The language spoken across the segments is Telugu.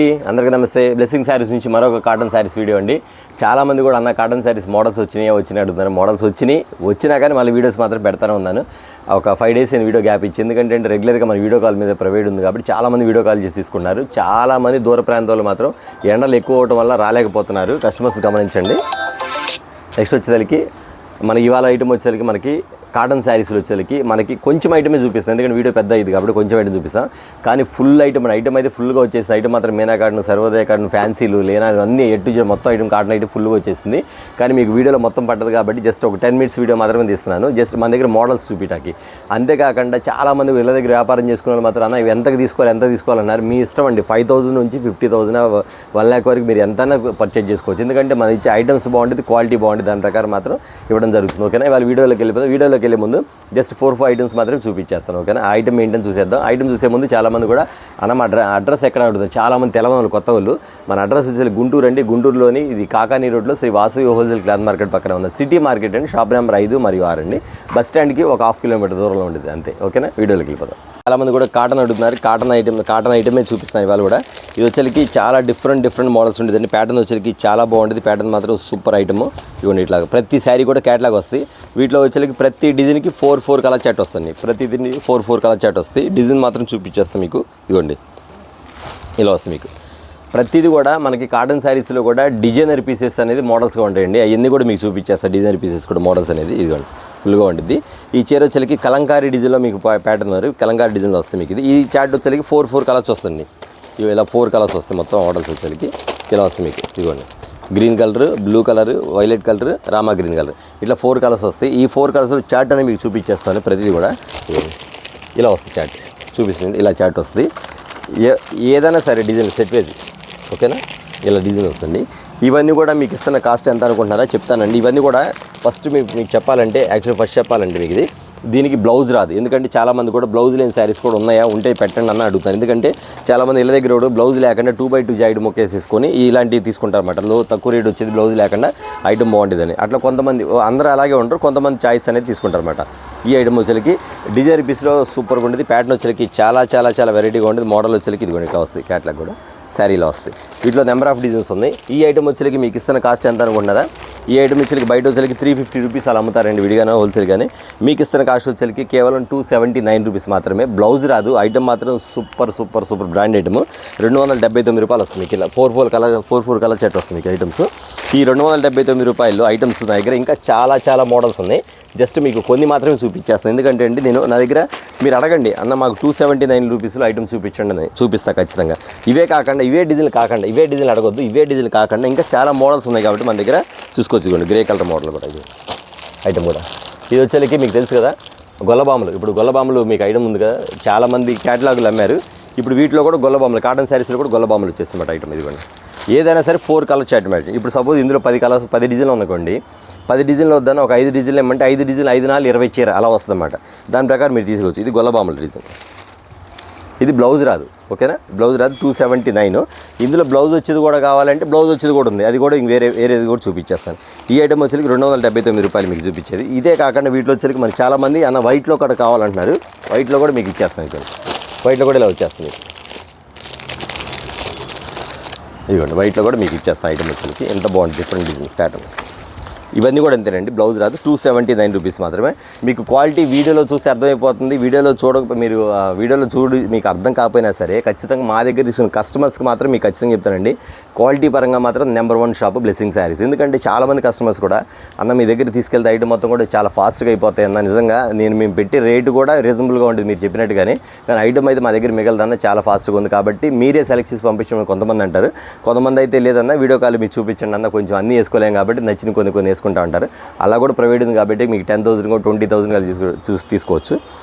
అందరికీ నమస్తే. బ్లెస్సింగ్ శారీస్ నుంచి మరొక కాటన్ శారీస్ వీడియో అండి. చాలామంది కూడా అన్న కాటన్ శారీస్ మోడల్స్ వచ్చినాయి అడుగుతున్నారు. మోడల్స్ వచ్చినా కానీ మళ్ళీ వీడియోస్ మాత్రం పెడతానే ఉన్నాను. ఒక 5 days నేను వీడియో గ్యాప్ ఇచ్చి, ఎందుకంటే రెగ్యులర్గా మన వీడియో కాల్ మీద ప్రైవేట్ ఉంది కాబట్టి చాలామంది వీడియో కాల్ చేసి తీసుకున్నారు. చాలామంది దూర ప్రాంతాల్లో మాత్రం ఎండలు ఎక్కువ అవడం వల్ల రాలేకపోతున్నారు. కస్టమర్స్ గమనించండి. నెక్స్ట్ వచ్చేసరికి మన ఇవాళ ఐటమ్ వచ్చేసరికి మనకి కాటన్ శారీస్లో వచ్చేసరికి మనకి కొంచెం ఐటమే చూపిస్తాను, ఎందుకంటే వీడియో పెద్ద ఇది కాబట్టి కొంచెం ఐటమ్ చూపిస్తాం. కానీ ఫుల్ ఐటమ్ అయితే ఫుల్గా వచ్చేసి ఐటమ్ మాత్రం మీనా కాటన్, సర్వోదయ కాటన్, ఫ్యాన్సీలు లేనా అన్నీ మొత్తం ఐటమ్ కాటన్ ఐటమ్ ఫుల్గా వచ్చేసింది. కానీ మీకు వీడియోలో మొత్తం పట్టదు కాబట్టి జస్ట్ ఒక 10 minutes వీడియో మాత్రమే తీస్తున్నాను, జస్ట్ మన దగ్గర మోడల్స్ చూపించడానికి. అంతేకాకుండా చాలామంది వీళ్ళ దగ్గర వ్యాపారం చేసుకునే వాళ్ళు మాత్రం అన్న ఇవి ఎంత తీసుకోవాలన్నారు. మీ ఇష్టం అండి. 5,000 నుంచి 50,000 1 lakh వరకు మీరు ఎంతైనా పర్చేజ్ చేసుకోవచ్చు, ఎందుకంటే మన ఇచ్చే ఐటమ్స్ బాగుంటుంది, క్వాలిటీ బాగుంటుంది, దాని ప్రకారం మాత్రం ఇవ్వడం జరుగుతుంది. ఓకేనా, ఇవాళ వీడియోలోకి వెళ్ళిపోతాం. వీడియోలోకి వెళ్ళే ముందు జస్ట్ 4-5 ఐటమ్స్ మాత్రమే చూపించేస్తాను. ఓకేనా, ఆ ఐటమ్ ఏంటని చూసేద్దాం. ఐటమ్ చూసే ముందు చాలామంది కూడా అన్న అడ్రస్ ఎక్కడ అడుగుతారు, చాలామంది తెలంగాణ కొత్త వాళ్ళు. మన అడ్రస్ వచ్చేసి గుంటూరు అండి. గుంటూరులోని ఇది కాకానీ రోడ్లో Sri Vasavi wholesale cloth market పక్కన ఉంది. సిటీ మార్కెట్ అండి. షాప్ నెంబర్ 5 మరియు 6 అండి. బస్ స్టాండ్కి ఒక 1/2 kilometer దూరంలో ఉంటుంది అంతే. ఓకేనా, వీడియోలోకి వెళ్ళిపోతాం. చాలామంది కూడా కాటన్ అడుగుతున్నారు. కాటన్ ఐటమే చూపిస్తాను ఇవాళ కూడా. ఇది వచ్చేసరికి చాలా డిఫరెంట్ మోడల్స్ ఉంటుందండి. ప్యాటర్న్ వచ్చేసరికి చాలా బాగుంటుంది. ప్యాటర్న్ మాత్రం సూపర్ ఐటమ్. ఇవ్వండి ఇట్లా ప్రతి శారీ కూడా క్యాటలాగ్ వస్తాయి. వీటిలో వచ్చేసరికి ప్రతి డిజైన్కి 4 కలర్ చార్ట్ వస్తుంది. ప్రతి దీనికి 4 కలర్ చార్ట్ వస్తాయి. డిజైన్ మాత్రం చూపించేస్తాం మీకు. ఇవ్వండి ఇలా వస్తుంది మీకు. ప్రతిదీ కూడా మనకి కాటన్ శారీస్లో కూడా డిజైనర్ పీసెస్ అనేది మోడల్స్గా ఉంటాయండి. అవన్నీ కూడా మీకు చూపించేస్తాను. డిజైనర్ పీసెస్ కూడా మోడల్స్ అనేది ఇదిగోండి ఫుల్గా ఉంటుంది. ఈ చీర వచ్చేసరికి కలంకారీ డిజైన్లో మీకు ప్యాటర్న్ వరకు కలంకారీ డిజైన్లో వస్తుంది మీకు. ఇది ఈ చార్ట్ వచ్చేసరికి 4 కలర్స్ వస్తుంది. ఇవి ఇలా 4 కలర్స్ వస్తాయి మొత్తం మోడల్స్ వచ్చేసరికి ఇలా వస్తుంది మీకు. ఇదిగోండి green colour, blue colour, violet colour, Rama green colour, ఇట్లా 4 కలర్స్ వస్తాయి. ఈ 4 కలర్స్ చార్ట్ అనేది మీకు చూపించేస్తాను. ప్రతిదీ కూడా ఇలా వస్తుంది చార్ట్ చూపిస్తుంది. ఇలా చార్ట్ వస్తుంది. ఏదైనా సరే డిజైన్ సెట్ వేసి. ఓకేనా, ఇలా డిజైన్ వస్తుంది. ఇవన్నీ కూడా మీకు ఇస్తున్న కాస్ట్ ఎంత అనుకుంటున్నారా చెప్తానండి. ఇవన్నీ కూడా ఫస్ట్ మీకు చెప్పాలంటే ఫస్ట్ చెప్పాలంటే మీకు దీనికి బ్లౌజ్ రాదు, ఎందుకంటే చాలామంది కూడా బ్లౌజ్ లేని శారీస్ కూడా ఉన్నాయా, ఉంటే పెట్టండి అన్న అడుగుతారు. ఎందుకంటే చాలామంది ఇళ్ళ దగ్గర కూడా బ్లౌజ్ లేకుండా 2x2 జాయిడ్ మొక్కేసేసుకొని ఇలాంటివి తీసుకుంటారు అన్నమాట. తక్కువ రేట్ వచ్చేది బ్లౌజ్ లేకుండా ఐటమ్ బాగుంటుందని. అట్లా కొంతమంది అందరూ అలాగే ఉంటారు, కొంతమంది చాయిస్ అనేది తీసుకుంటారు అన్నమాట. ఈ ఐటమ్ వచ్చేసరికి డిజైన్ పీస్లో సూపర్గా ఉంటుంది. ప్యాటర్న్ వచ్చేసరికి చాలా వెరైటీగా ఉంటుంది. మోడల్ వచ్చేసరికి ఇదిగోండి ఇట్లా వస్తుంది. క్యాట్లాగ్ కూడా శారీలో వస్తాయి. వీటిలో నెంబర్ ఆఫ్ డిజైన్స్ ఉన్నాయి. ఈ ఐటమ్ వచ్చేసరికి మీకు ఇస్తున్న కాస్ట్ ఎంత అనుకుంటున్నారా? ఈ ఐటమ్ వచ్చేసరికి బయట వచ్చేసరికి 350 రూపీస్ అలా అమ్ముతారండి విడిగానే హోల్సేల్ కానీ. మీకు ఇస్తున్న కాస్ట్ వచ్చేసరికి కేవలం 279 రూపీస్ మాత్రమే. బ్లౌజ్ రాదు. ఐటమ్ మాత్రం సూపర్ బ్రాండ్ ఐటమ్. 279 రూపాయలు వస్తుంది మీకు. ఇలా 4 కలర్ సెట్ వస్తుంది మీకు ఐటమ్స్. ఈ 279 రూపాయలు ఐటమ్స్ నా దగ్గర ఇంకా చాలా మోడల్స్ ఉన్నాయి. జస్ట్ మీకు కొన్ని మాత్రమే చూపించేస్తాను, ఎందుకంటే అండి నేను నా దగ్గర మీరు అడగండి అన్న మాకు 279 రూపీస్లో ఐటమ్ చూపించండి అని చూపిస్తా ఖచ్చితంగా. ఇవే డిజైన్లు అడగొద్దు. ఇవే డిజైన్లు కాకుండా ఇంకా చాలా మోడల్స్ ఉన్నాయి కాబట్టి మన దగ్గర చూసుకోవచ్చు. గ్రే కలర్ మోడల్ కూడా ఇది ఐటమ్ కూడా. ఇది వచ్చేసరికి మీకు తెలుసు కదా గొల్లబాములు. ఇప్పుడు గొల్లబాములు మీకు ఐటమ్ ఉంది కదా, చాలామంది క్యాటలాగులు అమ్మారు. ఇప్పుడు వీటిలో కూడా గొల్లబాములు, కాటన్ శారీస్లో కూడా గొల్లబాములు వచ్చేస్తున్నమాట ఐటమ్. ఇదిగోండి ఏదైనా సరే 4 కలర్ చార్ట్ మ్యాచ్. ఇప్పుడు సపోజ్ ఇందులో 10 డిజైన్లు ఉందనుకోండి, 10 డిజైన్లు వద్దని ఒక 5 డిజైన్లు ఏమంటే 5 డిజైన్లు 5 4 20 చీర అలా వస్తుంది అన్నమాట. దాని ప్రకారం మీరు తీసుకోవచ్చు. ఇది గొల్లబాముల డిజైన్. ఇది బ్లౌజ్ రాదు. ఓకేనా, బ్లౌజ్ రాదు. 279. ఇందులో బ్లౌజ్ వచ్చేది కూడా కావాలంటే బ్లౌజ్ వచ్చేది కూడా ఉంది. అది కూడా వేరేది కూడా చూపించేస్తాను. ఈ ఐటమ్ వచ్చేసరికి 279 రూపాయలు మీకు చూపించేది. ఇదే కాకుండా వీటిలో వచ్చేసరికి మనకి చాలామంది అన్న వైట్లో కూడా కావాలంటున్నారు. వైట్లో కూడా మీకు ఇచ్చేస్తాను. ఇక్కడ వైట్లో కూడా ఇలా వచ్చేస్తుంది. ఇదిగోండి వైట్లో కూడా మీకు ఇచ్చేస్తాను ఐటమ్ వచ్చేసరికి. ఎంత బాగుంటుంది డిఫరెంట్ డిజైన్స్ ప్యాటర్న్. ఇవన్నీ కూడా అంతేనండి. బ్లౌజ్ రాదు. 279 రూపీస్ మాత్రమే. మీకు క్వాలిటీ వీడియోలో చూస్తే అర్థమైపోతుంది. వీడియోలో మీరు వీడియోలో మీకు అర్థం కాకపోయినా సరే ఖచ్చితంగా మా దగ్గర తీసుకున్న కస్టమర్స్కి మాత్రం మీకు ఖచ్చితంగా చెప్తానండి. క్వాలిటీ పరంగా మాత్రం నెంబర్ 1 షాప్ బ్లెస్సింగ్ శారీస్. ఎందుకంటే చాలామంది కస్టమర్స్ కూడా అన్న మీ దగ్గర తీసుకెళ్తే ఐటమ్ మొత్తం కూడా చాలా ఫాస్ట్గా అయిపోతాయి అన్న. నిజంగా మేము పెట్టి రేటు కూడా రీజనబుల్గా ఉంటుంది మీరు చెప్పినట్టుగానే. కానీ ఐటమ్ అయితే మా దగ్గర మిగలదన్న చాలా ఫాస్ట్గా ఉంది కాబట్టి మీరే సెలెక్ట్ చేసి పంపించమని కొంతమంది అంటారు. కొంతమంది అయితే లేదన్న వీడియో కాల్ మీకు చూపించండి అన్న, కొంచెం అన్నీ వేసుకోలేం కాబట్టి నచ్చిన కొన్ని వేసుకుంటా ఉంటారు. అలా కూడా ప్రైవేట్ ఉంది కాబట్టి మీకు 10,000 కూడా 20,000 కలిసి తీసుకోవచ్చు.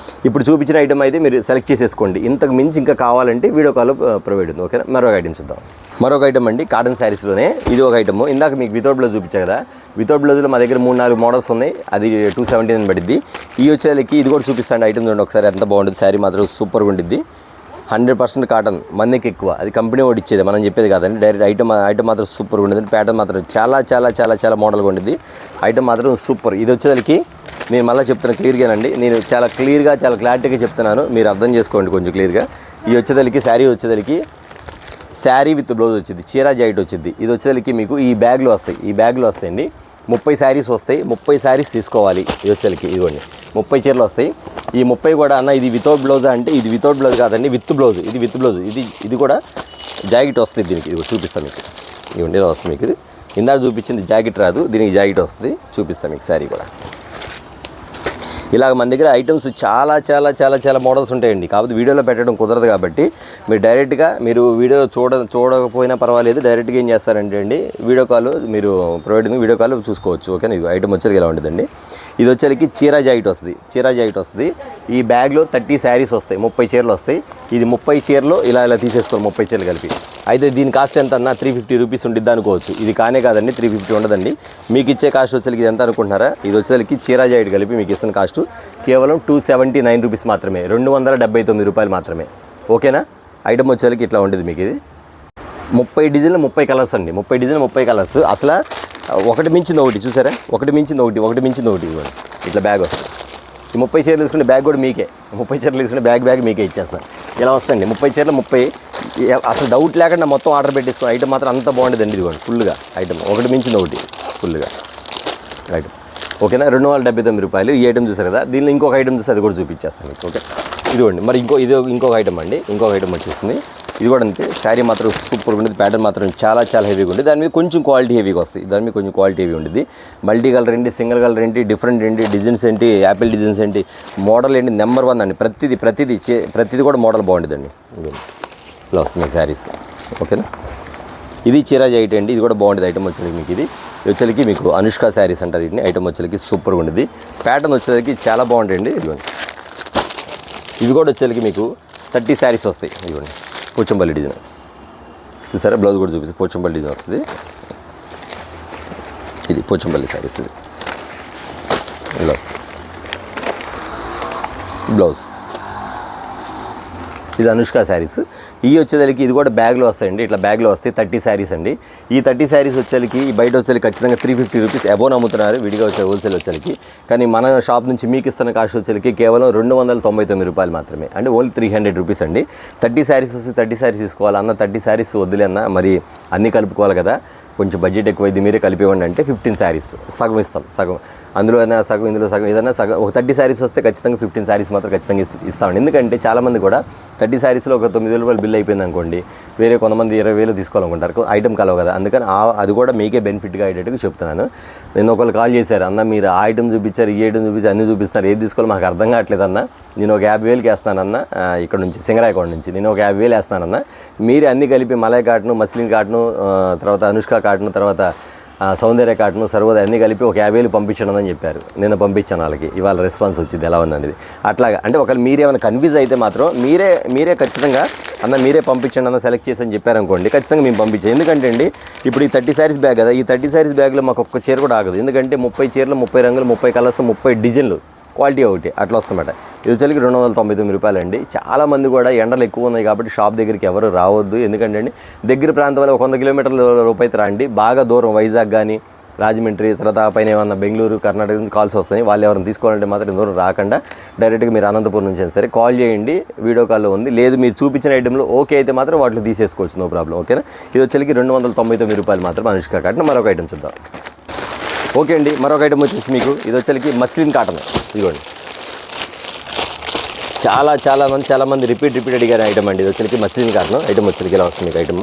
ఇప్పుడు చూపించిన ఐటమ్ అయితే మీరు సెలెక్ట్ చేసేసుకోండి. ఇంతకు మించి ఇంకా కావాలంటే వీడియో కాల్ ప్రైవేట్ ఉంది. ఓకేనా, మరొక ఐటమ్ చూద్దాం. మరొక ఐటమ్ అండి కాటన్ శారీస్లోనే ఇది ఒక ఐటమ్. ఇందాక మీకు వితౌట్ బ్లౌజ్ చూపించా కదా, వితౌట్ బ్లౌజ్లో మా దగ్గర 3-4 మోడల్స్ ఉన్నాయి. అది 279 పడింది. ఈ వచ్చేసరికి ఇది కూడా చూపిస్తాను ఐటమ్ చూడండి ఒకసారి ఎంత బాగుంటుంది. శారీ మాత్రం సూపర్గా ఉంటుంది. 100% కాటన్, మందికి ఎక్కువ. అది కంపెనీ వాడు ఇచ్చేది, మనం చెప్పేది కాదండి. డైరెక్ట్ ఐటమ్ మాత్రం సూపర్గా ఉంటుంది. ప్యాటర్న్ మాత్రం చాలా మోడల్గా ఉంటుంది. ఐటమ్ మాత్రం సూపర్. ఇది వచ్చేసరికి నేను మళ్ళీ చెప్తాను క్లియర్గానండి. నేను చాలా క్లారిటీగా చెప్తున్నాను, మీరు అర్థం చేసుకోండి కొంచెం క్లియర్గా. ఈ వచ్చేసరికి శారీ వచ్చేసరికి శారీ విత్ బ్లౌజ్ వచ్చింది, చీరా జాకెట్ వచ్చింది. ఇది వచ్చేసరికి మీకు ఈ బ్యాగ్లో వస్తాయండి. 30 శారీస్ వస్తాయి. 30 శారీస్ తీసుకోవాలి. ఇది వచ్చేసరికి ఇదిగోండి 30 చీరలు వస్తాయి. ఈ 30 కూడా అన్న ఇది వితౌట్ బ్లౌజ్ అంటే ఇది వితౌట్ బ్లౌజ్ కాదండి, విత్ బ్లౌజ్. ఇది విత్ బ్లౌజ్. ఇది కూడా జాకెట్ వస్తుంది దీనికి. ఇది చూపిస్తాను మీకు. ఇదిగోండి ఇలా వస్తుంది మీకు. ఇది ఇందాక చూపించింది జాకెట్ రాదు, దీనికి జాకెట్ వస్తుంది. చూపిస్తాను మీకు శారీ కూడా. ఇలాగ మన దగ్గర ఐటమ్స్ చాలా చాలా చాలా చాలా మోడల్స్ ఉంటాయండి. కాకపోతే వీడియోలో పెట్టడం కుదరదు కాబట్టి మీరు డైరెక్ట్గా వీడియో చూడకపోయినా పర్వాలేదు, డైరెక్ట్గా ఏం చేస్తారంటే అండి వీడియో కాల్ మీరు ప్రొవైడింగ్ వీడియో కాల్ చూసుకోవచ్చు. ఓకేనా. ఇది ఐటమ్ వచ్చేది ఇలా ఉంటుందండి. ఇది వచ్చేసరికి చీరా జాకెట్ వస్తుంది. ఈ బ్యాగ్లో 30 శారీస్ వస్తాయి, 30 చీరలు వస్తాయి. ఇది 30 చీరలు ఇలా తీసేసుకోవాలి, 30 చీరలు కలిపి. అయితే దీని కాస్ట్ ఎంత అన్న 350 రూపీస్ ఉండిద్ది అనుకోవచ్చు. ఇది కానే కాదండి, 350 ఉండదండి. మీకు ఇచ్చే కాస్ట్ వచ్చేసరికి ఇది ఎంత అనుకుంటున్నారా? ఇది వచ్చేసరికి చీరా జాకెట్ కలిపి మీకు ఇస్తున్న కాస్ట్ కేవలం 279 రూపీస్ మాత్రమే, 279 రూపాయలు మాత్రమే. ఓకేనా. ఐటమ్ వచ్చేసరికి ఇట్లా ఉంటుంది మీకు. ఇది 30 డిజైన్లు 30 కలర్స్ అండి. 30 డిజైన్లు 30 కలర్స్. అసలు ఒకటి మించింది ఒకటి, చూసారా? ఒకటి మించింది ఒకటి ఇవ్వండి. ఇట్లా బ్యాగ్ వస్తుంది. ఈ 30 చీరలు తీసుకునే బ్యాగ్ కూడా మీకే. 30 చీరలు తీసుకునే బ్యాగ్ మీకే ఇచ్చేస్తాను. ఇలా వస్తుంది 30 చీరలు 30. అసలు డౌట్ లేకుండా మొత్తం ఆర్డర్ పెట్టేసుకుని ఐటమ్ మాత్రం అంత బాగుంటుందండి. ఇదిగోండి ఫుల్గా ఐటమ్, ఒకటి మించింది ఒకటి ఫుల్గా ఐటమ్. ఓకేనా. 279 రూపాయలు. ఈ ఐటమ్ చూసారు కదా. దీనిలో ఇంకొక ఐటమ్ చూస్తే అది కూడా చూపించేస్తాను మీకు. ఓకే. ఇదిగోండి మరి ఇంకొక ఐటమ్ అండి. ఇంకొక ఐటమ్ వచ్చేస్తుంది. ఇది కూడా అంతే. శారీ మాత్రం సూపర్ ఉండేది. ప్యాటర్న్ మాత్రం చాలా చాలా హెవీగా ఉంటుంది. దాని మీద కొంచెం క్వాలిటీ హెవీగా వస్తాయి. దాని మీద కొంచెం క్వాలిటీ హెవీ ఉంటుంది. మల్టీ కలర్ ఏంటి, సింగిల్ కలర్ ఏంటి, డిఫరెంట్ ఏంటి, డిజైన్స్ ఏంటి, యాపిల్ డిజైన్స్ ఏంటి, మోడల్ ఏంటి, నెంబర్ 1 అండి. ప్రతిదీ కూడా మోడల్ బాగుంటుందండి. ఇలా వస్తుంది శారీస్. ఓకేనా. ఇది చీరా జాకెట్ అండి. ఇది కూడా బాగుంటుంది ఐటమ్ వచ్చేసరికి మీకు. ఇది వచ్చేసరికి మీకు అనుష్క శారీస్ అంటారు వీటిని. ఐటమ్ వచ్చేసరికి సూపర్గా ఉంటుంది. ప్యాటర్న్ వచ్చేసరికి చాలా బాగుంటాయండి. ఇదిగోండి ఇవి కూడా వచ్చేసరికి మీకు 30 శారీస్ వస్తాయి. ఇదిగోండి పోచంపల్లి డిజైన్ చూసారా. బ్లౌజ్ కూడా చూపిస్తే పోచంపల్లి డిజైన్ వస్తుంది. ఇది పోచంపల్లి శారీస్. ఇది ఇలా వస్తుంది బ్లౌజ్. ఇది అనుష్క శారీస్. ఇవి వచ్చేసరికి ఇది కూడా బ్యాగ్లో వస్తాయండి. ఇట్లా బ్యాగ్లో వస్తాయి 30 శారీస్ అండి. ఈ 30 శారీస్ వచ్చేసరికి బయట వచ్చేసరికి ఖచ్చితంగా 350 రూపీస్ అబోన్ అమ్ముతున్నారు విడిగా వచ్చే హోల్సేల్ వచ్చేసరికి. కానీ మన షాప్ నుంచి మీకు ఇస్తున్న కాస్ట్ వచ్చేసరికి కేవలం 299 రూపాయలు మాత్రమే. అంటే ఓన్లీ 300 రూపీస్ అండి. 30 శారీస్ వస్తే 30 శారీస్ తీసుకోవాలి అన్న. 30 శారీస్ వద్దులే అన్న, మరి అన్నీ కలుపుకోవాలి కదా, కొంచెం బడ్జెట్ ఎక్కువైంది, మీరే కలిపివ్వండి అంటే 15 శారీస్ సగం ఇస్తాం. సగం అందులో అయినా సగం, ఇందులో సగం, ఏదైనా సగం. ఒక 30 శారీస్ వస్తే ఖచ్చితంగా 15 శారీస్ మాత్రం ఖచ్చితంగా ఇస్తామండి. ఎందుకంటే చాలామంది కూడా 30 శారీస్లో ఒక 9,000 రూపాయలు బిల్ అయిపోయింది అనుకోండి, వేరే కొంతమంది 20,000 తీసుకోవాలనుకుంటారు. ఐటమ్ కలవు కదా, అందుకని అది కూడా మీకే బెనిఫిట్గా అయ్యేటట్టుగా చెప్తున్నాను. నేను ఒకళ్ళు కాల్ చేశారు, అన్న మీరు ఆ ఐటమ్ చూపించారు, ఈ ఐటమ్ చూపించారు, అన్నీ చూపిస్తారు, ఏది తీసుకోవాలో మాకు అర్థం కావట్లేదు అన్న, నేను ఒక 50,000కి వేస్తానన్న, ఇక్కడ నుంచి సింగరాయ అకౌంట్ నుంచి నేను ఒక 50,000 వేస్తానన్న, మీరు అన్నీ కలిపి మలై కాటను, మస్లిన్ కాటను, తర్వాత అనుష్క కాటను, తర్వాత సౌందర్య కాటను, సర్వోదయ అన్నీ కలిపి ఒక 50,000 పంపించడం అని చెప్పారు. నేను పంపించాను వాళ్ళకి. ఇవాళ రెస్పాన్స్ వచ్చింది ఎలా ఉందనేది. అట్లాగా అంటే ఒకవేళ మీరేమైనా కన్ఫ్యూజ్ అయితే మాత్రం మీరే ఖచ్చితంగా అన్న మీరే పంపించండి అన్న సెలెక్ట్ చేసి అని చెప్పారనుకోండి, ఖచ్చితంగా మేము పంపించాం. ఎందుకంటే అండి ఇప్పుడు ఈ 30 శారీస్ బ్యాగ్ కదా, ఈ 30 శారీస్ బ్యాగ్లో మాకు ఒక్క చీర కూడా ఆగదు. ఎందుకంటే 30 చీరలు, 30 రంగులు, 30 కలర్స్, 30 డిజైన్లు, క్వాలిటీ ఒకటి అట్లా వస్తుందన్నమాట. ఇది వచ్చేసరికి 299 రూపాయలు అండి. చాలామంది కూడా ఎండలు ఎక్కువ ఉన్నాయి కాబట్టి షాప్ దగ్గరికి ఎవరు రావద్దు. ఎందుకంటే అండి దగ్గర ప్రాంతంలో 100 కిలోమీటర్ల లోపు అయితే రండి. బాగా దూరం వైజాగ్ కానీ, రాజమండ్రి, తర్వాత పైన ఏమన్నా బెంగళూరు, కర్ణాటక నుంచి కాల్స్ వస్తాయి. వాళ్ళు ఎవరైనా తీసుకోవాలంటే మాత్రం దూరం రాకుండా డైరెక్ట్గా మీరు అనంతపురం నుంచి అయినా సరే కాల్ చేయండి, వీడియో కాల్లో ఉంది. లేదు మీరు చూపించిన ఐటెంలో ఓకే అయితే మాత్రం వాటిలో తీసేసుకోవచ్చు, నో ప్రాబ్లం. ఓకేనా. ఇది వచ్చేసరికి 299 రూపాయలు మాత్రం అనుష్క కాటన్. మరొక ఐటెం చూద్దాం. ఓకే అండి, మరొక ఐటమ్ వచ్చేసి మీకు ఇది వచ్చేసరికి మస్లిన్ కాటన్. ఇదిగోండి చాలా మంది రిపీట్ అడిగారు ఐటమ్ అండి. ఇది వచ్చేసరికి మస్లిన్ కాటన్ ఐటమ్ వచ్చేసరికి ఇలా వస్తుంది మీకు. ఐటమ్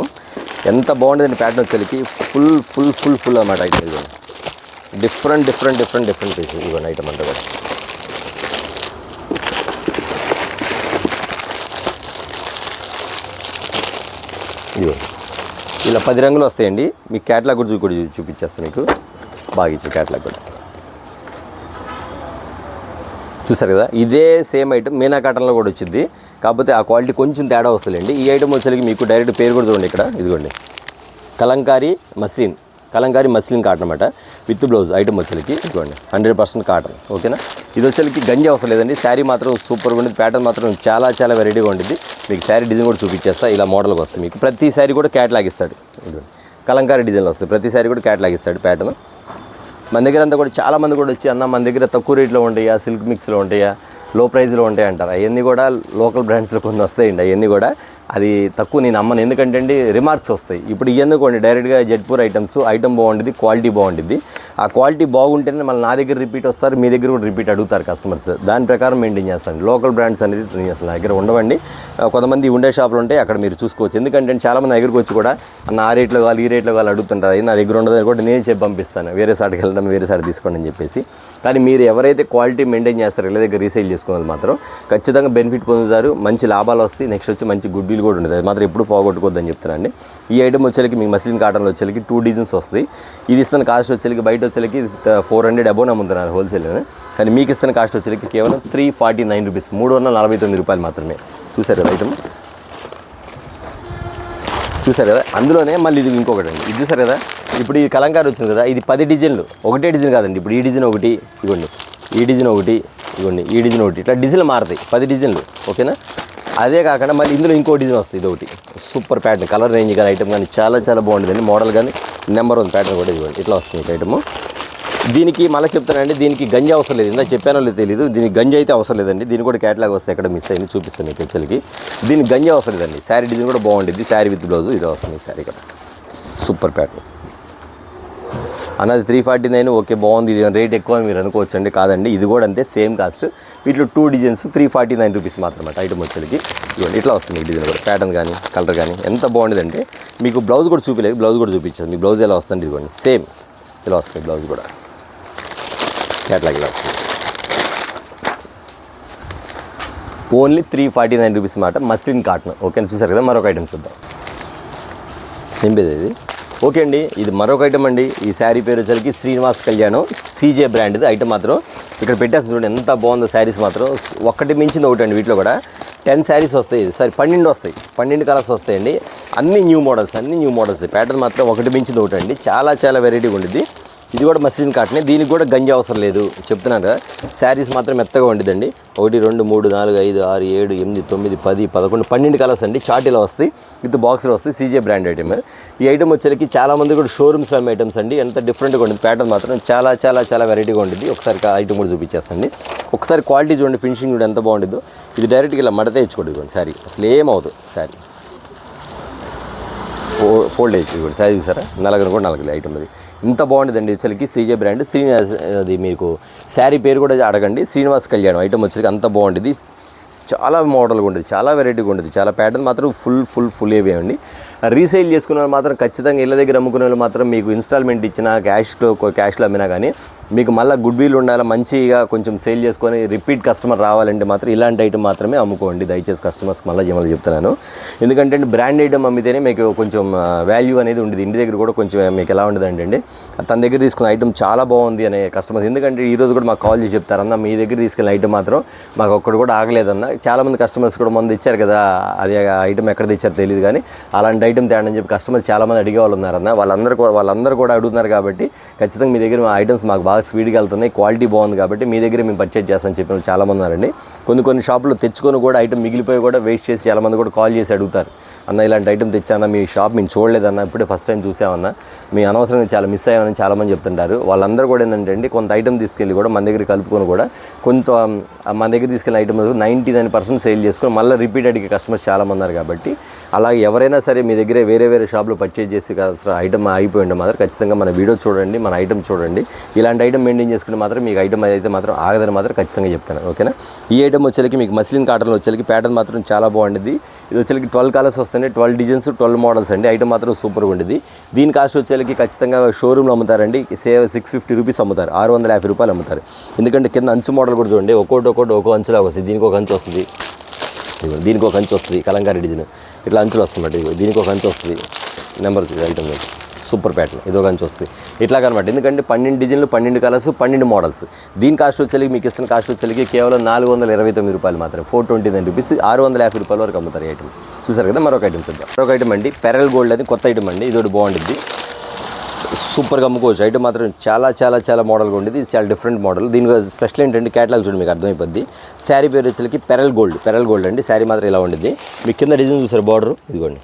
ఎంత బాగుంటుందండి. ప్యాటర్న్ వచ్చేసరికి ఫుల్ అన్నమాట. ఐటమ్ ఇదిగోండి డిఫరెంట్ పీసెస్. ఇదిగోండి ఐటమ్ అంతా కూడా ఇదిగోండి ఇలా 10 రంగులు వస్తాయండి. మీకు క్యాటలాగ్ కూడా చూపించేస్తాను మీకు. బాగా ఇచ్చే క్యాటలాగ్ కూడా చూసారు కదా. ఇదే సేమ్ ఐటమ్ మీనా కాటన్లో కూడా వచ్చింది, కాకపోతే ఆ క్వాలిటీ కొంచెం తేడా వస్తుందండి. ఈ ఐటమ్ వచ్చేసరికి మీకు డైరెక్ట్ పేరు కూడా చూడండి ఇక్కడ. ఇదిగోండి కలంకారీ మస్లిన్ కాటన్ అనమాట, విత్ బ్లౌజ్. ఐటమ్ వచ్చేసరికి ఇదిగోండి 100% కాటన్. ఓకేనా. ఇది వచ్చేసరికి గంజి అవసరం లేదండి. శారీ మాత్రం సూపర్గా ఉంటుంది. ప్యాటర్న్ మాత్రం చాలా వెరైటీగా ఉంటుంది. మీకు శారీ డిజైన్ కూడా చూపించేస్తా. ఇలా మోడల్గా వస్తుంది మీకు. ప్రతి శారీ కూడా క్యాటలాగ్ ఇస్తాడు. ఇదిగోండి కలంకారీ డిజైన్లో వస్తుంది. ప్రతి శారీ కూడా క్యాటలాగ్ ఇస్తాడు ప్యాటర్న్. మన దగ్గర అంతా కూడా చాలామంది కూడా వచ్చి అన్న మన దగ్గర తక్కువ రేట్లో ఉంటాయా, సిల్క్ మిక్స్లో ఉంటాయా, లో ప్రైస్లో ఉంటాయి అంటారు. అవన్నీ కూడా లోకల్ బ్రాండ్స్లో కొన్ని వస్తాయండి. అవన్నీ కూడా అది తక్కువ నేను అమ్మను, ఎందుకంటే అండి రిమార్క్స్ వస్తాయి. ఇప్పుడు ఇవన్నీ కొన్ని డైరెక్ట్గా జెడ్పూర్ ఐటమ్ బాగుంటుంది, క్వాలిటీ బాగుంటుంది. ఆ క్వాలిటీ బాగుంటేనే మళ్ళీ నా దగ్గర రిపీట్ వస్తారు, మీ దగ్గర కూడా రిపీట్ అడుగుతారు కస్టమర్స్. దాని ప్రకారం మెయింటైన్ చేస్తాను. లోకల్ బ్రాండ్స్ అనేది నేను అసలు నా దగ్గర ఉండవండి. కొంతమంది ఉండే షాపులు ఉంటాయి, అక్కడ మీరు చూసుకోవచ్చు. ఎందుకంటే చాలామంది దగ్గరికి వచ్చి కూడా ఆ రేట్లో కావాలి ఈ రేట్లో కావాలి అడుగుతుంటారు. అది నా దగ్గర ఉండదని కూడా నేను చెప్పి పంపిస్తాను, వేరే సాటికి వెళ్ళడం వేరే సాటి తీసుకోండి అని చెప్పేసి. కానీ మీరు ఎవరైతే క్వాలిటీ మెయింటైన్ చేస్తారో ఇళ్ళ దగ్గర రీసేల్ చేసుకోవాలి మాత్రం ఖచ్చితంగా బెనిఫిట్ పొందుతారు, మంచి లాభాలు వస్తాయి. నెక్స్ట్ వచ్చి మంచి గుడ్ విల్ కూడా ఉంటుంది. అది మాత్రం ఎప్పుడు పోగొట్టుకోవద్దని చెప్తానండి. ఈ ఐటమ్ వచ్చేకి మీకు మస్లిన్ కాటన్లో వచ్చేకి 2 డిజైన్స్ వస్తాయి. ఇది ఇస్తున్న కాస్ట్ వచ్చేకి బయట వచ్చేకి 400 అబోవ్ అమ్ముతున్నారు హోల్సేల్. కానీ మీకు ఇస్తున్న కాస్ట్ వచ్చేకి కేవలం 349 రూపీస్, 349 రూపాయలు మాత్రమే. చూసారు కదా ఐటమ్, చూసారు కదా. అందులోనే మళ్ళీ ఇది ఇంకొకటి అండి, ఇది చూసారు కదా. ఇప్పుడు ఈ కలంకారీ వచ్చింది కదా, ఇది 10 డిజైన్లు, ఒకటే డిజైన్ కాదండి. ఇప్పుడు ఈ డిజైన్ ఒకటి, ఇవ్వండి ఈ డిజైన్ ఒకటి, ఇవ్వండి ఈ డిజైన్ ఒకటి, ఇట్లా డిజైన్లు మారుతాయి, 10 డిజైన్లు. ఓకేనా. అదే కాకుండా మళ్ళీ ఇందులో ఇంకో డిజైన్ వస్తుంది, ఇది ఒకటి సూపర్ ప్యాటర్న్, కలర్ రేంజ్ కానీ ఐటమ్ కానీ చాలా చాలా బాగుంటుందండి. మోడల్ కానీ నెంబర్ 1 ప్యాటర్న్ కూడా ఇవ్వండి, ఇట్లా వస్తుంది ఐటమ్. దీనికి మళ్ళీ చెప్తానండి, దీనికి గంజి అవసరం లేదు. ఇందా చెప్పానో లేదు తెలియదు, దీనికి గంజి అయితే అవసరం లేదండి. దీనికి కూడా క్యాటలాగ్ వస్తే ఎక్కడ మిస్ అయింది చూపిస్తాను మీకు వచ్చేసరికి. దీనికి గంజి అవసరం లేదండి. శారీ డిజైన్ కూడా బాగుంటుంది, శారీ విత్ బ్లౌజ్ ఇది వస్తుంది. శారీ కూడా సూపర్ ప్యాటర్న్ అన్నది 349. ఓకే బాగుంది, ఇది రేట్ ఎక్కువ అని మీరు అనుకోవచ్చు అండి. కాదండి, ఇది కూడా అంతే సేమ్ కాస్ట్. వీటిలో 2 డిజైన్స్ 349 రూపీస్ మాత్రమే ఐటమ్ వచ్చేసరికి. ఇవ్వండి ఇట్లా వస్తుంది ఈ డిజైన్ కూడా, ప్యాటర్న్ కానీ కలర్ కానీ ఎంత బాగుంటుందంటే. మీకు బ్లౌజ్ కూడా చూపించలేదు, బ్లౌజ్ కూడా చూపించాను. మీ బ్లౌజ్ ఎలా వస్తుంది ఇదిగోండి, సేమ్ ఇలా వస్తుంది బ్లౌజ్ కూడా, క్యాటలాగ్ ఇలా వస్తుంది. ఓన్లీ 349 రూపీస్ మాట, మస్లిన్ కాటన్. ఓకే చూసారు కదా. మరొక ఐటమ్ చూద్దాం. నింపేది ఇది. ఓకే అండి, ఇది మరొక ఐటమ్ అండి. ఈ శారీ పేరు వచ్చరికి శ్రీనివాస్ కళ్యాణం, సీజే బ్రాండ్. ఇది ఐటమ్ మాత్రం ఇక్కడ పెట్టేస్తుంది చూడండి, ఎంత బాగుందో శారీస్ మాత్రం. ఒకటి మించింది ఒకటి అండి. వీటిలో కూడా 10 శారీస్ వస్తాయి, సారీ 12 వస్తాయి, 12 కలర్స్ వస్తాయండి. అన్ని న్యూ మోడల్స్, ప్యాటర్న్ మాత్రం ఒకటి మించింది ఒకటి అండి. చాలా చాలా వెరైటీగా ఉంటుంది. ఇది కూడా మస్లిన్ కాటనే, దీనికి కూడా గంజి అవసరం లేదు చెప్తున్నాను కదా. శారీస్ మాత్రం మెత్తగా ఉంటుందండి. 1 2 3 4 5 6 7 8 9 10 11 12 కలర్స్ అండి. చార్టీలో వస్తాయి, విత్ బాక్స్లో వస్తాయి. CJ brand item. ఈ ఐటమ్ వచ్చేసరికి చాలామంది కూడా షోరూమ్స్ ఐటమ్స్ అండి. ఎంత డిఫరెంట్గా ఉంటుంది. ప్యాటర్న్ మాత్రం చాలా చాలా చాలా వెరైటీగా ఉంటుంది. ఒకసారి ఐటమ్ కూడా చూపించేస్తాండి. ఒకసారి క్వాలిటీ చూడండి, ఫినిషింగ్ కూడా ఎంత బాగుంటుందో. ఇది డైరెక్ట్గా ఇలా మడత ఇచ్చుకోండి ఇవ్వండి. శారీ అసలు ఏమవుతుంది, శారీ ఫోల్డ్ వేసి ఇవ్వండి. శారీ చూసారా, 4 కూడా 4 ఐటమ్. అది ఇంత బాగుంటుందండి వచ్చేసరికి. సీజే బ్రాండ్ శ్రీనివాస్, అది మీకు శారీ పేరు కూడా అడగండి, శ్రీనివాస్ కళ్యాణం ఐటమ్ వచ్చేసరికి అంత బాగుంటుంది. చాలా మోడల్గా ఉంటుంది, చాలా వెరైటీగా ఉంటుంది. చాలా ప్యాటర్న్ మాత్రం ఫుల్ ఏవే అండి. రీసేల్ చేసుకున్న వాళ్ళు మాత్రం ఖచ్చితంగా ఇళ్ళ దగ్గర అమ్ముకునే వాళ్ళు మాత్రం మీకు ఇన్స్టాల్మెంట్ ఇచ్చినా క్యాష్లో అమ్మినా కానీ మీకు మళ్ళీ గుడ్ విల్ ఉండాలి, మంచిగా కొంచెం సేల్ చేసుకొని రిపీట్ కస్టమర్ రావాలంటే మాత్రం ఇలాంటి ఐటమ్ మాత్రమే అమ్ముకోండి దయచేసి. కస్టమర్స్కి మళ్ళీ చెప్తున్నాను, ఎందుకంటే బ్రాండ్ ఐటమ్ అమ్మితేనే మీకు కొంచెం వాల్యూ అనేది ఉండేది. ఇంటి దగ్గర కూడా కొంచెం మీకు ఎలా ఉండదు అంటే తన దగ్గర తీసుకున్న ఐటమ్ చాలా బాగుంది అనే కస్టమర్స్. ఎందుకంటే ఈరోజు కూడా మాకు కాల్ చేసి చెప్తారన్న, మీ దగ్గర తీసుకెళ్ళిన ఐటమ్ మాత్రం మాకు ఒక్కడు కూడా ఆగలేదన్న. చాలామంది కస్టమర్స్ కూడా ముందు ఇచ్చారు కదా, అది ఐటమ్ ఎక్కడ తెచ్చారో తెలియదు కానీ అలాంటి ఐటమ్ తేడని చెప్పి కస్టమర్స్ చాలామంది అడిగే వాళ్ళు ఉన్నారన్న. వాళ్ళందరూ కూడా అడుగుతున్నారు కాబట్టి ఖచ్చితంగా మీ దగ్గర ఐటమ్స్ మాకు బాగా స్పీడ్గా వెళ్తున్నాయి, క్వాలిటీ బాగుంది కాబట్టి మీ దగ్గర మేము పర్చేజ్ చేస్తామని చెప్పిన వాళ్ళు చాలామంది ఉన్నారండి. కొన్ని షాపులో తెచ్చుకొని కూడా ఐటమ్ మిగిలిపోయి కూడా వేస్ట్ చేసి చాలామంది కూడా కాల్ చేసి అడుగుతారు, అన్న ఇలాంటి ఐటమ్ తెచ్చానా, మీ షాప్ మేము చూడలేదన్న, ఇప్పుడే ఫస్ట్ టైం చూసామన్నా, మీ అనవసరంగా చాలా మిస్ అయ్యామని చాలామంది చెప్తుంటారు. వాళ్ళందరూ కూడా ఏంటంటే కొంత ఐటమ్ తీసుకెళ్ళి కూడా మన దగ్గర కలుపుకొని కూడా కొంత మన దగ్గర తీసుకెళ్ళిన ఐటమ్ 99% సేల్ చేసుకొని మళ్ళీ రిపీట్ అడిగే కస్టమర్స్ చాలామంది ఉన్నారు. కాబట్టి అలాగే ఎవరైనా సరే మీ దగ్గర వేరే షాప్లో పర్చేజ్ చేసి ఐటమ్ అయిపోయింది మాత్రం ఖచ్చితంగా మన వీడియో చూడండి, మన ఐటమ్ చూడండి. ఇలాంటి ఐటమ్ మెయింటైన్ చేసుకుంటే మాత్రం మీకు ఐటమ్ అయితే మాత్రం ఆగదని మాత్రం ఖచ్చితంగా చెప్తాను. ఓకేనా. ఈ ఐటమ్ వచ్చేసరికి మీకు మస్లిన్ కాటన్లో వచ్చేసరికి ప్యాటర్న్ మాత్రం చాలా బాగుంటుంది. ఇది వచ్చేసరికి 12 కలర్స్ వస్తాయి, 12 డిజైన్స్, 12 మోడల్స్ అండి. ఐటమ్ మాత్రం సూపర్గా ఉంటుంది. దీని కాస్ట్ వచ్చేసరికి ఖచ్చితంగా షోరూమ్లో అమ్ముతారండి 650 రూపీస్ అమ్ముతారు, 650 రూపాయలు అమ్ముతారు. ఎందుకంటే కింద అంచు మోడల్ కూడా చూడండి, ఒక్కో అంచులాగా వస్తుంది. దీనికి ఒక అంచు వస్తుంది, దీనికి ఒక అంచు వస్తుంది, కలంకారీ డిజైన్ ఇట్లా అంచులు వస్తుందన్నమాట. దీనికి ఒక అంచు వస్తుంది, నెంబర్ ఐటమ్ సూపర్ ప్యాటర్న్, ఇది ఒక అంచు వస్తుంది ఇట్లా కనమాట. ఎందుకంటే 12 డిజైన్లు, 12 కలర్స్, 12 మోడల్స్. దీని కాస్ట్ వచ్చేసరికి మీకు ఇస్తున్న కాస్ట్ వచ్చేసరికి కేవలం 429 రూపాయలు మాత్రం, 429 రూపీస్, 650 రూపాయల వరకు అమ్ముతారు ఐటమ్. చూసారు కదా. మరొక ఐటమ్ చూద్దాం. మరొక ఐటమ్ అండి, పెరల్ గోల్డ్ అది కొత్త ఐటమ్ అండి. ఇది ఒకటి బాగుంటుంది, సూపర్గా అమ్ముకోవచ్చు. ఐటమ్ మాత్రం చాలా చాలా చాలా మోడల్గా ఉండేది. ఇది చాలా డిఫరెంట్ మోడల్. దీని స్పెషల్ ఏంటంటే క్యాటలాగ్ చూడండి, మీకు అర్థమైపోద్ది. శారీ పేరు వచ్చేసరికి పెరల్ గోల్డ్ అండి. శారీ మాత్రం ఇలా ఉండేది. మీకు కింద డిజైన్ చూసారు, బార్డర్ ఇదిగోండి,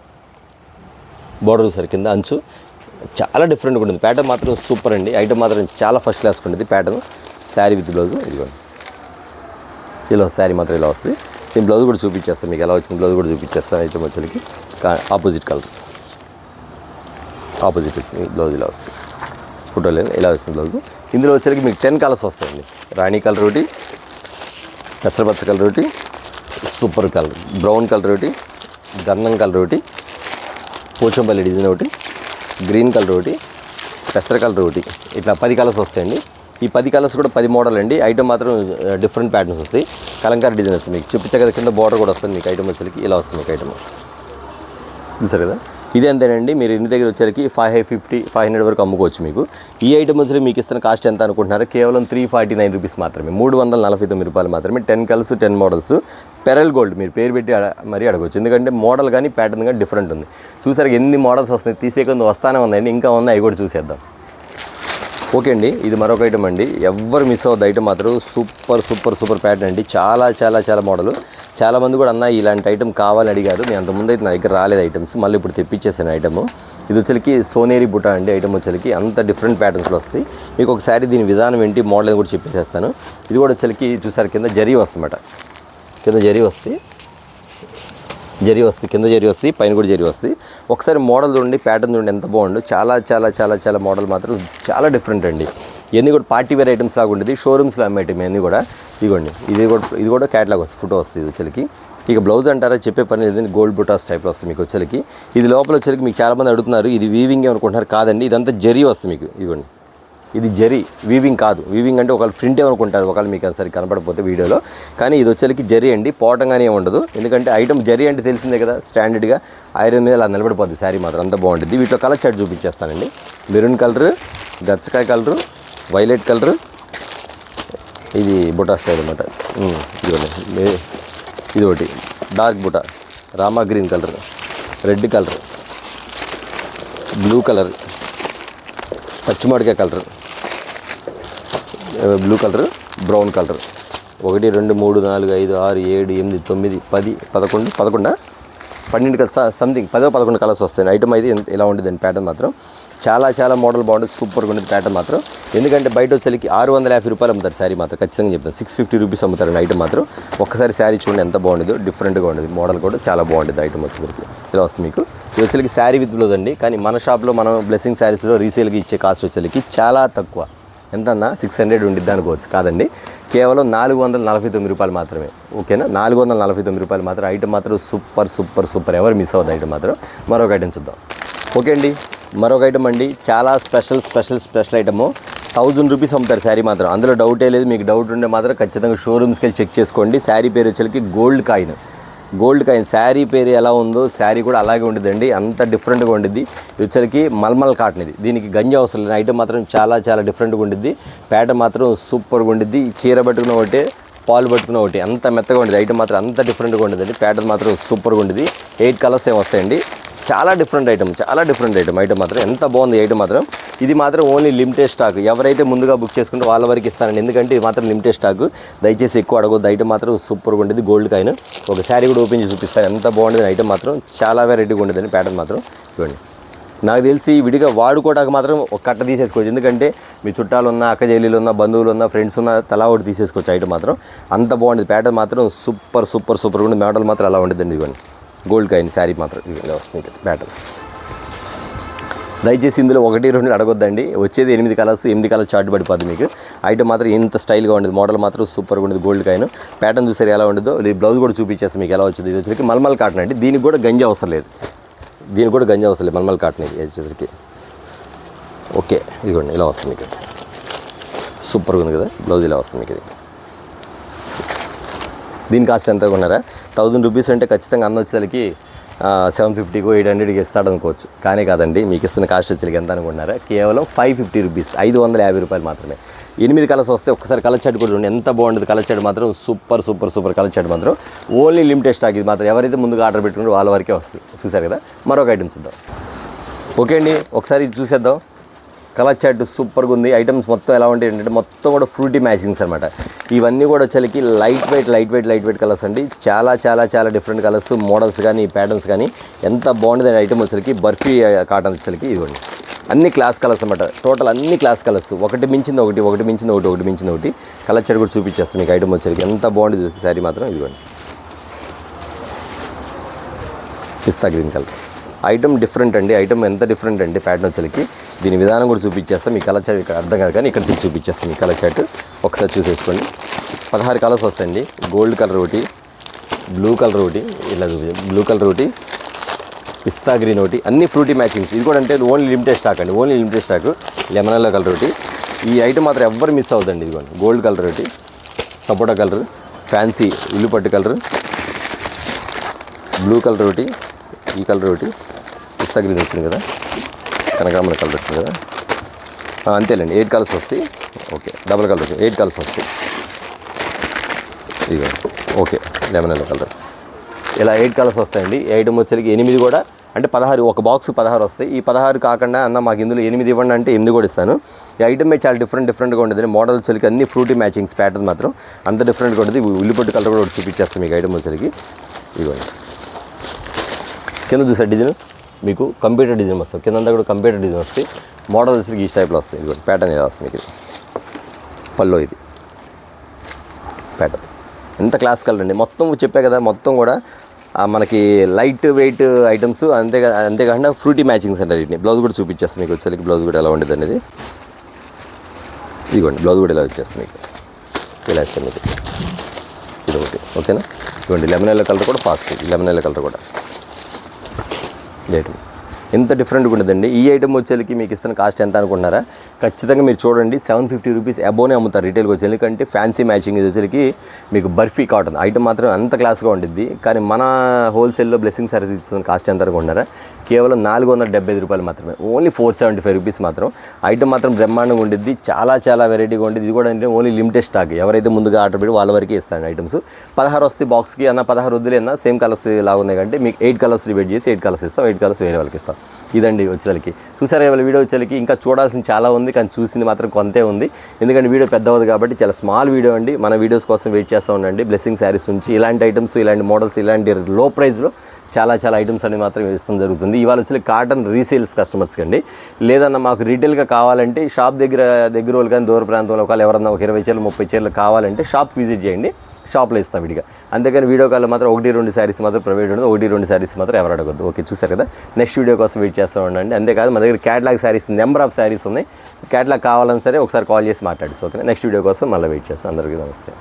బార్డర్ చూసారు కింద అంచు, చాలా డిఫరెంట్గా ఉంటుంది. ప్యాటర్న్ మాత్రం సూపర్ అండి. ఐటమ్ మాత్రం చాలా ఫస్ట్ క్లాస్గా ఉంటుంది ప్యాటర్న్. శారీ విత్ బ్లౌజ్ ఇదిగోండి ఇలా శారీ మాత్రం ఇలా వస్తుంది. నేను బ్లౌజ్ కూడా చూపించేస్తాను మీకు ఎలా వచ్చింది, బ్లౌజ్ కూడా చూపించేస్తాను. ఐటమ్ వచ్చేసరికి ఆపోజిట్ కలర్, ఆపోజిట్ వచ్చింది బ్లౌజ్ ఇలా వస్తుంది. ఫోటోలో ఇలా వస్తుంది బ్లౌజ్. ఇందులో వచ్చేసరికి మీకు 10 కలర్స్ వస్తాయండి. రాణి కలర్ ఒకటి, పెసరపచ్చ కలర్ ఒకటి, సూపర్ కలర్ బ్రౌన్ కలర్ ఒకటి, గంధం కలర్ ఒకటి, పోచంపల్లి డిజైన్ ఒకటి, గ్రీన్ కలర్ ఒకటి, పెసర కలర్ ఒకటి, ఇట్లా 10 కలర్స్ వస్తాయండి. ఈ 10 కలర్స్ కూడా 10 మోడల్ అండి. ఐటమ్ మాత్రం డిఫరెంట్ ప్యాటర్న్స్ వస్తాయి. కలంకారీ డిజైన్ వస్తుంది మీకు. చూపించే కదా కింద బార్డర్ కూడా వస్తుంది మీకు. ఐటమ్ వచ్చేసరికి ఇలా వస్తుంది మీకు. ఐటమ్ చూసారు కదా, ఇది అంతేనండి. మీరు ఇంటి దగ్గర వచ్చేసరికి 550, 500 వరకు అమ్ముకోవచ్చు మీకు. ఈ ఐటమ్ వచ్చేసరికి మీకు ఇస్తున్న కాస్ట్ ఎంత అనుకుంటున్నారు? కేవలం 349 రూపీస్ మాత్రమే, 349 రూపాయలు మాత్రమే. 10 కలర్స్ 10 మోడల్స్. పెరల్ గోల్డ్ మీరు పేరు పెట్టి మరీ అడగవచ్చు, ఎందుకంటే మోడల్ కానీ ప్యాటర్న్ కానీ డిఫరెంట్ ఉంది. చూసారు ఎన్ని మోడల్స్ వస్తాయి, తీసే కొంత వస్తానే ఉందండి, ఇంకా ఉంది, అవి కూడా చూసేద్దాం. ఓకే అండి, ఇది మరొక ఐటమ్ అండి. ఎవరు మిస్ అవ్వద్దు. ఐటమ్ మాత్రం సూపర్ సూపర్ సూపర్ ప్యాటర్న్ అండి. చాలా చాలా చాలా మోడల్. చాలామంది కూడా అన్న ఇలాంటి ఐటమ్ కావాలని అడిగారు. నేను అంతకుముందు అయితే నా దగ్గర రాలేదు ఐటమ్స్, మళ్ళీ ఇప్పుడు తెప్పించేసాను ఐటమ్. ఇది వచ్చరికి సోనేరి బుటా అండి. ఐటమ్ వచ్చరికి అంత డిఫరెంట్ ప్యాటర్న్స్లో వస్తాయి మీకు. ఒకసారి దీని విధానం ఏంటి, మోడల్ కూడా చెప్పేసేస్తాను. ఇది కూడా వచ్చరికి చూసారు కింద జరీ వస్తుందన్నమాట. కింద జరీ వస్తుంది, కింద జరీ వస్తుంది, పైన కూడా జరీ వస్తుంది. ఒకసారి మోడల్ చూడండి, ప్యాటర్న్ చూడండి ఎంత బాగుండు. చాలా చాలా చాలా చాలా మోడల్ మాత్రం చాలా డిఫరెంట్ అండి. ఇవన్నీ కూడా పార్టీ వేర్ ఐటమ్స్ లాగా ఉండేది, షోరూమ్స్లో అమ్మేటం ఇవన్నీ కూడా. ఇదిగోండి, ఇది కూడా క్యాటలాగ్ వస్తుంది, ఫోటో వస్తుంది వచ్చరికి. ఇక బ్లౌజ్ అంటారా చెప్పే పని లేదండి, గోల్డ్ బుటాస్ టైప్లో వస్తుంది మీకు వచ్చరికి. ఇది లోపల వచ్చరికి మీకు చాలామంది అడుగుతున్నారు ఇది వీవింగ్ ఏమనుకుంటున్నారు, కాదండి ఇదంతా జరీ వస్తుంది మీకు. ఇదిగోండి, ఇది జరీ, వీవింగ్ కాదు. వీవింగ్ అంటే ఒకళ్ళు ప్రింట్ ఏమనుకుంటారు, ఒకళ్ళు మీకు సరి కనపడకపోతే వీడియోలో. కానీ ఇది వచ్చేసరికి జరీ అండి, పోవటంగానే ఉండదు. ఎందుకంటే ఐటమ్ జరీ అంటే తెలిసిందే కదా, స్టాండర్డ్గా ఐరన్ మీద అలా నిలబడిపోద్ది శారీ మాత్రం, అంత బాగుంటుంది. వీటిలో కలర్ చార్ట్ చూపించేస్తానండి. మెరూన్ కలర్, గచ్చకాయ కలరు, వైలెట్ కలరు, ఇది బుటా స్టైల్ అనమాట. ఇది ఒకటి డార్క్ బుటా, Rama green colour, red colour, blue colour, పచ్చిమాడికాయ colour, blue colour, brown colour. 1 2 3 4 5 6 7 8 9 10 11 12 colours something 10-11 colours వస్తాయి. ఐటమ్ అయితే ఇలా ఉంటుందండి. ప్యాటర్న్ మాత్రం చాలా చాలా మోడల్ బాగుంటుంది, సూపర్గా ఉంటుంది ప్యాటర్న్ మాత్రం. ఎందుకంటే బయట వచ్చేసరికి 650 రూపాయలు అమ్ముతారు శారీ మాత్రం, ఖచ్చితంగా చెప్తాను. 650 రూపీస్ అమ్ముతారండి ఐటమ్ మాత్రం. ఒక్కసారి శారీ చూడండి ఎంత బాగుంటుందో, డిఫరెంట్గా ఉంటుంది. మోడల్ కూడా చాలా బాగుంటుంది. ఐటమ్ వచ్చేసరికి ఇలా వస్తుంది మీకు. ఇది వచ్చేసరికి శారీ విత్ బ్లౌజ్ అండి. కానీ మన షాప్లో మనం బ్లెస్సింగ్ శారీస్లో రీసేల్గా ఇచ్చే కాస్ట్ వచ్చేసరికి చాలా తక్కువ. ఎంతన్నా 600 ఉండిద్ది అనుకోవచ్చు, కాదండి, కేవలం 449 రూపాయలు మాత్రమే. ఓకేనా, 449 రూపాయలు మాత్రం. ఐటమ్ మాత్రం సూపర్ సూపర్ సూపర్, ఎవరు మిస్ అవ్వదు ఐటమ్ మాత్రం. మరొక ఐటమ్ చూద్దాం. ఓకే అండి, మరొక ఐటమ్ అండి, చాలా స్పెషల్ ఐటము. 1000 రూపీస్ అమ్ముతారు శారీ మాత్రం, అందులో డౌటే లేదు. మీకు డౌట్ ఉంటే మాత్రం ఖచ్చితంగా షోరూమ్స్కి వెళ్ళి చెక్ చేసుకోండి. శారీ పేరు వచ్చేసరికి గోల్డ్ కాయిన్. శారీ పేరు ఎలా ఉందో శారీ కూడా అలాగే ఉంటుందండి, అంత డిఫరెంట్గా ఉండిద్ది. ఇది వచ్చరికి మల్మల్ కాటన్. ఇది దీనికి గంజి అవసరం లేదు. ఐటమ్ మాత్రం చాలా చాలా డిఫరెంట్గా ఉండిద్ది. ప్యాటర్న్ మాత్రం సూపర్గా ఉండిద్ది. చీర పట్టుకున్న ఒకటే, పాలు పట్టుకున్న ఒకటి, అంత మెత్తగా ఉండేది. ఐటమ్ మాత్రం అంత డిఫరెంట్గా ఉండేదండి. ప్యాటర్న్ మాత్రం సూపర్గా ఉండేది. 8 కలర్స్ ఏమి వస్తాయండి. చాలా డిఫరెంట్ ఐటమ్, ఐటమ్ మాత్రం ఎంత బాగుంది ఐటమ్ మాత్రం. ఇది మాత్రం ఓన్లీ లిమిటెడ్ స్టాక్. ఎవరైతే ముందుగా బుక్ చేసుకుంటే వాళ్ళ వరకు ఇస్తానండి, ఎందుకంటే ఇది మాత్రం లిమిటెడ్ స్టాక్. దయచేసి ఎక్కువ అడగొద్దు. ఐటమ్ మాత్రం సూపర్గా ఉండేది. Gold coin. ఒక శారీ కూడా ఓపెన్ చేసి చూపిస్తాను, ఎంత బాగుండేది ఐటమ్ మాత్రం. చాలా వెరైటీగా ఉండేదండి ప్యాటర్న్ మాత్రం. చూడండి, నాకు తెలిసి విడిగా వాడుకోవడానికి మాత్రం ఒక కట్ట తీసేసుకోవచ్చు. ఎందుకంటే మీ చుట్టాలు ఉన్న, అక్క చెల్లెలు ఉన్న, బంధువులు ఉన్న, ఫ్రెండ్స్ ఉన్న, తలా ఒకటి తీసేసుకోవచ్చు. ఐటమ్ మాత్రం అంత బాగుండేది. ప్యాటర్న్ మాత్రం సూపర్ ఉండేది. మోడల్ మాత్రం అలా ఉండేదండి. ఇవ్వండి, గోల్డ్ కాయిన్ శారీ మాత్రం ఇలా వస్తుంది ప్యాటర్న్. దయచేసి ఇందులో 1 2 అడగొద్దండి. వచ్చేది 8 కలర్స్, 8 కలర్స్ చార్ట్ పడిపోద్ది మీకు. ఐటమ్ మాత్రం ఇంత స్టైల్గా ఉండేది. మోడల్ మాత్రం సూపర్గా ఉండేది. Gold coin. ప్యాటర్న్ చూసారు ఎలా ఉండదో. ఈ బ్లౌజ్ కూడా చూపించేస్తాను మీకు ఎలా వచ్చింది. ఇది వచ్చరికి మల్మల్ కాటన్ అండి. దీనికి కూడా గంజి అవసరం లేదు. మల్మల్ కాటన్ ఇది వచ్చేసరికి. ఓకే, ఇదిగోండి ఇలా వస్తుంది మీకు. సూపర్గా ఉంది కదా, బ్లౌజ్ ఇలా వస్తుంది మీకు. ఇది దీని కాస్ట్ ఎంత కొన్నారా? 1000 రూపీస్ అంటే ఖచ్చితంగా అన్న వచ్చేసరికి 750కో 800కి ఇస్తాడు అనుకోవచ్చు. కానీ కాదండి, మీకు ఇస్తున్న కాస్ట్ వచ్చేసరికి ఎంత అనుకుంటున్నారా? కేవలం 550 రూపీస్, 550 రూపాయలు మాత్రమే. 8 కలర్స్ వస్తే ఒక్కసారి కలర్ చార్ట్ కూడా చూడండి ఎంత బాగుంటుంది. కలర్ చార్ట్ మాత్రం సూపర్ కలర్ చార్ట్ మాత్రం. Only limited stock. ఇది మాత్రం ఎవరైతే ముందుగా ఆర్డర్ పెట్టుకుంటే వాళ్ళ వరకే వస్తుంది. చూసారు కదా, మరొక ఐటమ్ చూద్దాం. ఓకే అండి, ఒకసారి ఇది చూసేద్దాం. కలర్ చార్ట్ సూపర్గా ఉంది. ఐటమ్స్ మొత్తం ఎలా ఉంటాయి అంటే మొత్తం కూడా ఫ్రూటీ మ్యాచింగ్స్ అనమాట. ఇవన్నీ కూడా వచ్చేసరికి లైట్ వెయిట్ కలర్స్ అండి. చాలా డిఫరెంట్ కలర్స్, మోడల్స్ కానీ ప్యాటర్న్స్ కానీ ఎంత బాగుంటుంది. ఐటమ్ వచ్చేసరికి బర్ఫీ కాటన్ వచ్చేసరికి ఇదిగోండి. అన్ని క్లాస్ కలర్స్ అనమాట. టోటల్ అన్ని క్లాస్ కలర్స్, ఒకటి మించింది ఒకటి, ఒకటి మించింది ఒకటి, ఒకటి మించింది ఒకటి. కలర్ చార్ట్ కూడా చూపించేస్తాను మీకు. ఐటమ్ వచ్చేసరికి ఎంత బాగుంటుంది చూసి శారీ మాత్రం. ఇదిగోండి పిస్తా గ్రీన్ కలర్ ఐటమ్ డిఫరెంట్ అండి. ఐటమ్ ఎంత డిఫరెంట్ అంటే ప్యాటర్న్ వచ్చేసరికి దీని విధానం కూడా చూపించేస్తాం. మీ కలర్ చార్ట్ ఇక్కడ అర్థం కాదు కానీ ఇక్కడ చూపించేస్తాం. మీ కలర్ చార్ట్ ఒకసారి చూసేసుకోండి. 16 కలర్స్ వస్తాయండి. గోల్డ్ కలర్ ఒకటి, బ్లూ కలర్ ఒకటి, ఇలా బ్లూ కలర్ ఒకటి, పిస్తా గ్రీన్ ఒకటి, అన్ని ఫ్రూటీ మ్యాచింగ్స్. ఇది కూడా అంటే ఓన్లీ లిమిటెడ్ స్టాక్ అండి, only limited stock. Lemon yellow colour ఒకటి. ఈ ఐటమ్ మాత్రం ఎవ్వరు మిస్ అవుతుందండి. ఇదిగోండి గోల్డ్ కలర్ ఒకటి, సపోటా కలర్, ఫ్యాన్సీ ఉల్లిపట్టు కలర్, బ్లూ కలర్ ఒకటి, ఈ కలర్ ఒకటి, పిస్తా గ్రీన్ వచ్చింది కదా, కనకాంబరం కలర్ వచ్చింది కదా. అంతేలేండి 8 కలర్స్ వస్తాయి. ఓకే డబల్ కలర్ వచ్చి 8 కలర్స్ వస్తాయి. ఇదిగో ఓకే లెమన్ ఎల్లో కలర్. ఇలా 8 కలర్స్ వస్తాయండి. ఈ ఐటమ్ వచ్చేసరికి 8 కూడా అంటే 16, ఒక బాక్స్ 16 వస్తాయి. ఈ 16 కాకుండా అన్న మాకు ఇందులో 8 ఇవ్వండి అంటే 8 కూడా ఇస్తాను. ఈ ఐటమ్ చాలా డిఫరెంట్గా ఉంటుంది. మోడల్ వచ్చేసరికి అన్ని ఫ్రూటీ మ్యాచింగ్స్. ప్యాటర్న్ మాత్రం అంత డిఫరెంట్గా ఉంటుంది. ఉల్లిపట్టు కలర్ కూడా చూపించేస్తాను మీకు. ఐటమ్ వచ్చేసరికి ఇదిగోండి కింద చూసే డిజైన్ మీకు కంప్యూటర్ డిజైన్ వస్తుంది. కింద కూడా కంప్యూటర్ డిజైన్ వస్తాయి. మోడల్ వచ్చేసరికి ఈ టైప్లో వస్తుంది. ఇదిగోండి ప్యాటర్న్ ఇలా వస్తుంది మీకు. పల్లో ఇది ప్యాటర్న్ ఎంత క్లాస్ కలర్ అండి. మొత్తం చెప్పే కదా, మొత్తం కూడా మనకి లైట్ వెయిట్ ఐటమ్స్. అంతేకాకుండా ఫ్రూటీ మ్యాచింగ్స్ అంటారు వీటిని. బ్లౌజ్ కూడా చూపించేస్తాను మీకు. వచ్చేసరికి బ్లౌజ్ కూడా ఎలా ఉండేది అనేది ఇదిగోండి. బ్లౌజ్ కూడా ఇలా వచ్చేస్తుంది మీకు. ఇలా ఇస్తాను మీకు. ఇది ఒకటి ఓకేనా. ఇదిగోండి లెమన్ ఎల్లో కలర్ కూడా ఫాస్ట్. లెమన్ ఎల్లో కలర్ కూడా ఐటమ్ ఎంత డిఫరెంట్గా ఉండదండి. ఈ ఐటమ్ వచ్చేసరికి మీకు ఇస్తున్న కాస్ట్ ఎంత అనుకుంటున్నారా? ఖచ్చితంగా మీరు చూడండి 750 రూపీస్ అబోనే అమ్ముతారు రిటైల్కి వచ్చి. ఎందుకంటే ఫ్యాన్సీ మ్యాచింగ్ ఇది వచ్చేసరికి మీకు బర్ఫీ కాటన్ ఐటమ్ మాత్రం అంత క్లాస్గా ఉంటుంది. కానీ మన హోల్సేల్లో బ్లెస్సింగ్ సర్వీస్ ఇస్తున్న కాస్ట్ ఎంత అనుకుంటున్నారా? కేవలం 475 రూపాయలు మాత్రమే. ఓన్లీ 475 రూపీస్ మాత్రం. ఐటమ్ మాత్రం బ్రహ్మాండంగా ఉండిద్ది. చాలా వెరైటీగా ఉంటుంది. ఇది కూడా అంటే ఓన్లీ లిమిటెడ్ స్టాక్. ఎవరైతే ముందుగా ఆర్డర్ పెట్టి వాళ్ళ వరకే ఇస్తాను ఐటమ్స్. 16 వస్తే బాక్స్కి అన్న 16 వద్దులేనా సేమ్ కలర్స్ లాగా ఉన్నాయి కంటే మీకు 8 కలర్స్ డివైడ్ చేసి 8 కలర్స్ ఇస్తాం. 8 కలర్స్ వేరే వాళ్ళకి ఇస్తాం. ఇదండి వచ్చేసరికి. చూసారా ఇవాళ వీడియో వచ్చేసరికి ఇంకా చూడాల్సింది చాలా ఉంది, కానీ చూసింది మాత్రం కొంతే ఉంది. ఎందుకంటే వీడియో పెద్ద అవుతుంది కాబట్టి చాలా స్మాల్ వీడియో అండి. మన వీడియోస్ కోసం వెయిట్ చేస్తూ ఉండండి. బ్లెస్సింగ్ శారీస్ నుంచి ఇలాంటి ఐటమ్స్, ఇలాంటి మోడల్స్, ఇలాంటి లో ప్రైస్లో చాలా ఐటమ్స్ అనేవి మాత్రం ఇష్టం జరుగుతుంది. ఇవాళ వచ్చి కాటన్ రీసేల్స్ కస్టమర్స్కి అండి. లేదన్నా మాకు రీటైల్గా కావాలంటే షాప్ దగ్గర వాళ్ళు కానీ దూర ప్రాంతంలో ఒకవేళ ఎవరన్నా ఒక 20 చీరలు 30 చీరలు కావాలంటే షాప్ విజిట్ చేయండి. షాప్లో ఇస్తాం విడిగా. అంతేకాని వీడియో కాల్లో మాత్రం 1-2 శారీస్ మాత్రం ప్రైవేట్ ఉండదు. 1-2 శారీస్ మాత్రం ఎవరు అడగద్దు. ఓకే చూసారు కదా. నెక్స్ట్ వీడియో కోసం వెయిట్ చేస్తూ ఉండండి. అంతేకాదు మా దగ్గర catalogue saris number of saris ఉన్నాయి. క్యాటలాగ్ కావాలని సరే ఒకసారి కాల్ చేసి మాట్లాడచ్చు. ఓకే నెక్స్ట్ వీడియో కోసం మళ్ళీ వెయిట్ చేస్తాం. అందరికీ నమస్తే.